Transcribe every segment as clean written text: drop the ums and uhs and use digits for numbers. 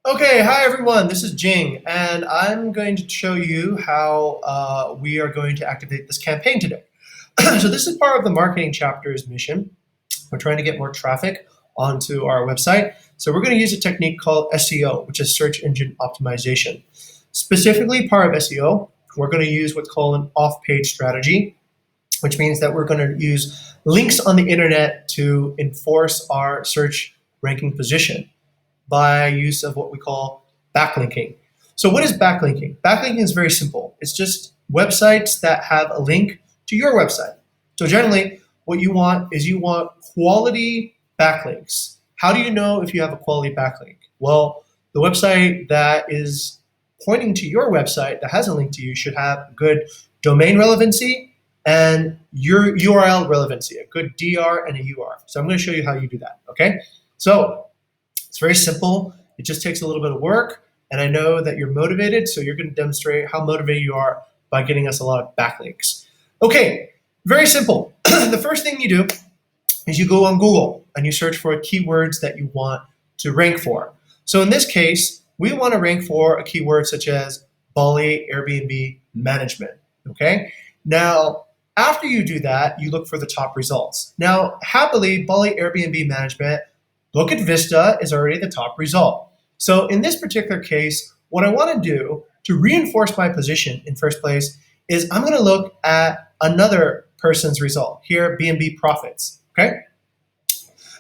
Okay, hi everyone, this is Jing, and I'm going to show you how we are going to activate this campaign today. So this is part of the marketing chapter's mission. We're trying to get more traffic onto our website. So we're going to use a technique called SEO, which is search engine optimization. Specifically, part of SEO, we're going to use what's called an off-page strategy, which means that we're going to use links on the internet to enforce our search ranking position by use of what we call backlinking. So what is backlinking? Backlinking is very simple. It's just websites that have a link to your website. So generally, what you want is you want quality backlinks. How do you know if you have a quality backlink? Well, the website that is pointing to your website that has a link to you should have good domain relevancy and your URL relevancy, a good DR and a UR. So I'm going to show you how you do that, okay? So it's very simple. It just takes a little bit of work, and I know that you're motivated, so you're going to demonstrate how motivated you are by getting us a lot of backlinks. Okay, very simple. The first thing you do is you go on Google and you search for keywords that you want to rank for. So in this case, we want to rank for a keyword such as Bali Airbnb management, okay? Now, after you do that, you look for the top results. Now, happily, Bali Airbnb management, Bukit Vista is already the top result. So in this particular case, what I want to do to reinforce my position in first place is I'm going to look at another person's result. Here, B&B Profits, okay?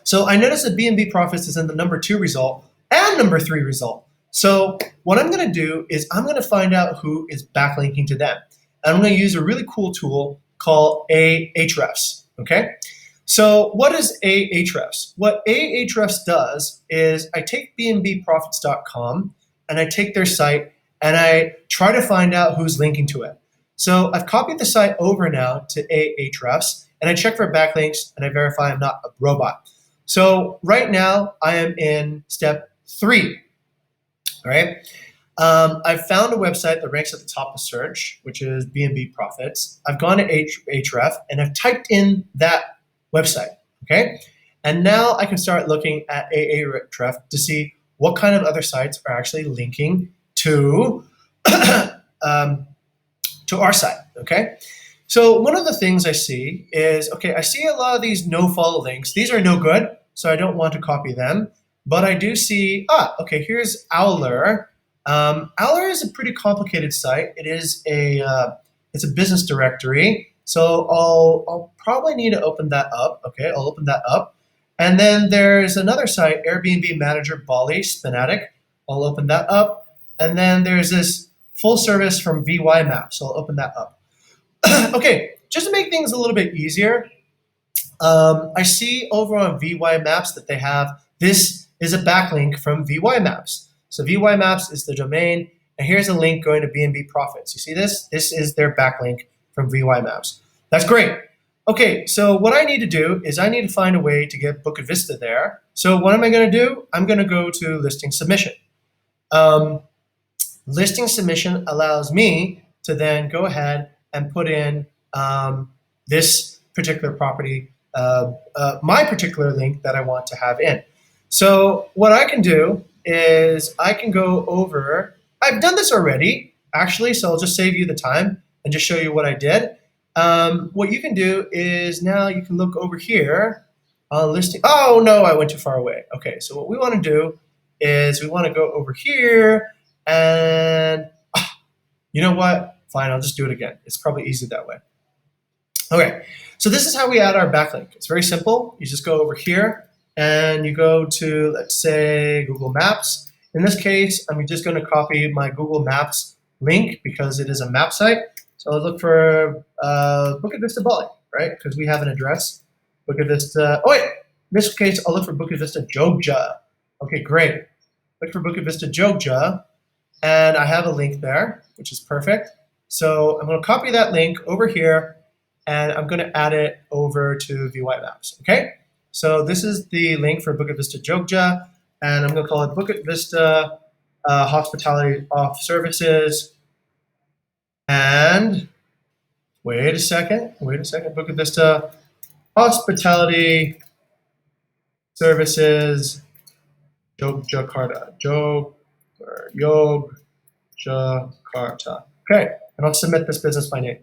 So I notice that B&B Profits is in the number 2 result and number 3 result. So what I'm going to do is I'm going to find out who is backlinking to them. And I'm going to use a really cool tool called Ahrefs, okay? So what is Ahrefs? What Ahrefs does is I take bnbprofits.com and I take their site and I try to find out who's linking to it. So I've copied the site over now to Ahrefs and I check for backlinks and I verify I'm not a robot. So right now I am in step 3, all right? I've found a website that ranks at the top of search, which is B&B Profits. I've gone to Ahrefs and I've typed in that website, okay? And now I can start looking at Ahrefs to see what kind of other sites are actually linking to, to our site, okay? So one of the things I see is, okay, I see a lot of these no-follow links. These are no good, so I don't want to copy them. But I do see, okay, here's Owler. Owler is a pretty complicated site. It is it's a business directory. So I'll probably need to open that up. Okay, I'll open that up. And then there's another site, Airbnb Manager Bali, Spinatic. I'll open that up. And then there's this full service from VY Maps. So I'll open that up. Okay, just to make things a little bit easier, I see over on VY Maps that they have, this is a backlink from VY Maps. So VY Maps is the domain, and here's a link going to B&B Profits. You see this? This is their backlink from VY Maps. That's great. Okay, so what I need to do is I need to find a way to get Bukit Vista there. So what am I going to do? I'm going to go to listing submission. Listing submission allows me to then go ahead and put in this particular property, my particular link that I want to have in. So what I can do is I can go over, I've done this already, actually, so I'll just save you the time and just show you what I did. What you can do is now you can look over here on listing. Oh no, I went too far away. Okay, so what we want to do is we want to go over here and you know what? Fine, I'll just do it again. It's probably easier that way. Okay, so this is how we add our backlink. It's very simple. You just go over here and you go to, let's say, Google Maps. In this case, I'm just going to copy my Google Maps link because it is a map site. So I'll look for Bukit Vista Bali, right? Because we have an address. Bukit Vista, oh wait, in this case, I'll look for Bukit Vista Jogja. Okay, great. Look for Bukit Vista Jogja, and I have a link there, which is perfect. So I'm going to copy that link over here, and I'm going to add it over to VY Maps, okay? So this is the link for Bukit Vista Jogja, and I'm going to call it Bukit Vista Hospitality Off Services. And wait a second, Bukit Vista Hospitality Services Jogjakarta. Yogyakarta. Okay, and I'll submit this business by name.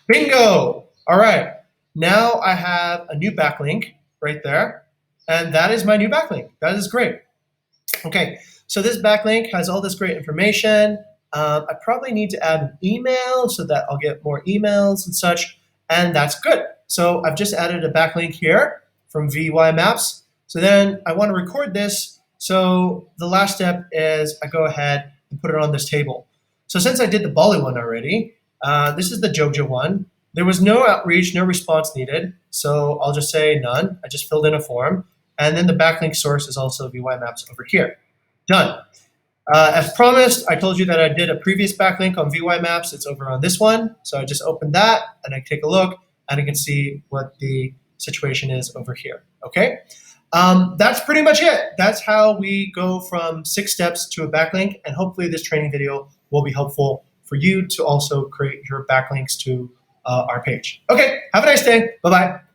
Bingo! All right, now I have a new backlink right there, and that is my new backlink. That is great. Okay, so this backlink has all this great information. I probably need to add an email so that I'll get more emails and such, and that's good. So I've just added a backlink here from VY Maps. So then I want to record this. So the last step is I go ahead and put it on this table. So since I did the Bali one already, this is the Jogja one. There was no outreach, no response needed. So I'll just say none. I just filled in a form. And then the backlink source is also VY Maps over here. Done. As promised, I told you that I did a previous backlink on VY Maps. It's over on this one. So I just opened that and I take a look and I can see what the situation is over here. Okay. That's pretty much it. That's how we go from 6 steps to a backlink. And hopefully this training video will be helpful for you to also create your backlinks to our page. Okay. Have a nice day. Bye-bye.